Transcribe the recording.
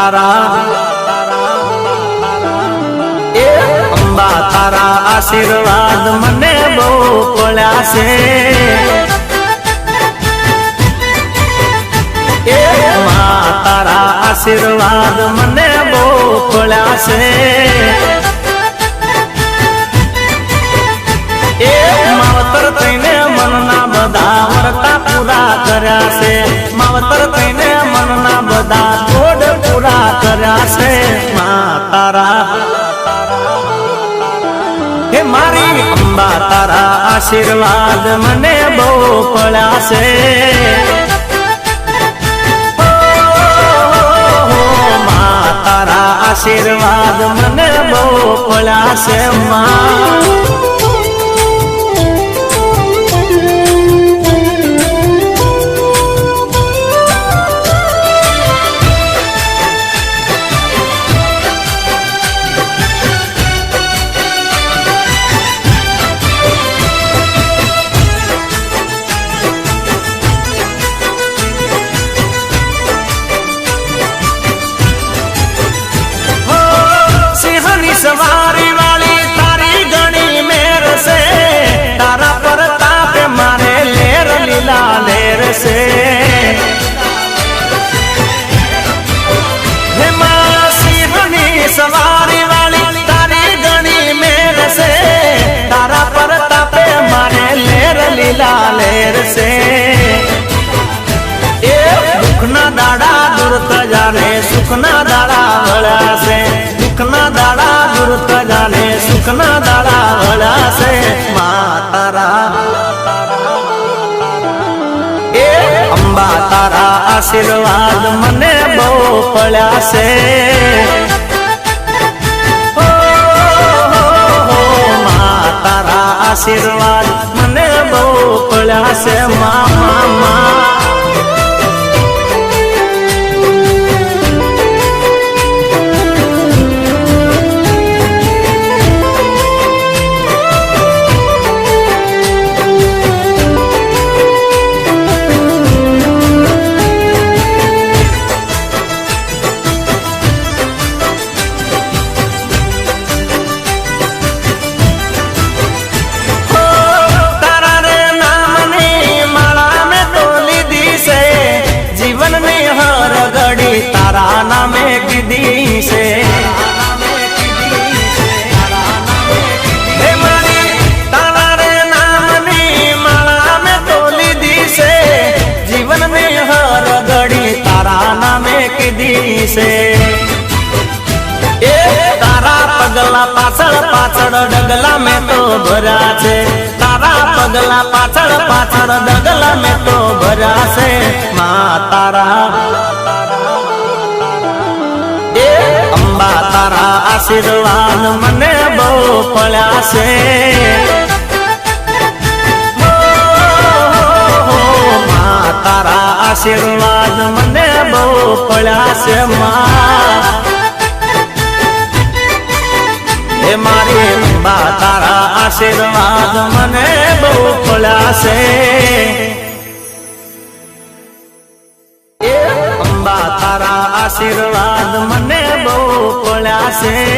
તારા એ અંબા તારા આશીર્વાદ મને બહુ પડ્યા છે એ માં તારા આશીર્વાદ મને બહુ પડ્યા છે એ માવતર થઈને મનના બધા વર્તા પૂરા કર્યા છે માવતર થઈને મનના બધા ગોડ પૂરા કર્યા છે માં તારા હે મારી અંબા તારા આશીર્વાદ મને બહુ પડ્યા છે માં તારા આશીર્વાદ મને બહુ પડ્યા છે માં સવારી વાળી તારી ઘણી મેર છે તારા પર તાપે મારે લેર લીલા લેર છે હે માં સિંહની સવારી વાળી તારી ઘણી મેર છે તારા પર તાપે મારે લેર લીલા લેર છે એ દુઃખના દાડા દૂર જાને સુખના દાડા વળ્યા છે સુખના દાડા દૂર જાને સુખના દાડા વળ્યા છે માં તારા એ અંબા તારા આશીર્વાદ મને બહુ પડ્યા છે માં તારા આશીર્વાદ મને બહુ પડ્યા છે માં તારા નામે કીધી છે હે મારી તારા રે નામની માળા મેં તો લીધી છે જીવનની હર ઘડી તારા નામે કીધી છે એ તારા પગલા પાછળ પાછળ ડગલા મેં તો ભર્યા છે તારા પગલા પાછળ પાછળ ડગલા મેં તો ભર્યા છે માં તારા અંબા તારા આશીર્વાદ મને બહુ પડ્યા છે માં તારા આશીર્વાદ મને બહુ પડ્યા છે માં એ મારી અંબા તારા આશીર્વાદ મને બહુ પડ્યા છે અંબા તારા આશીર્વાદ મને બહુ પડ્યા છે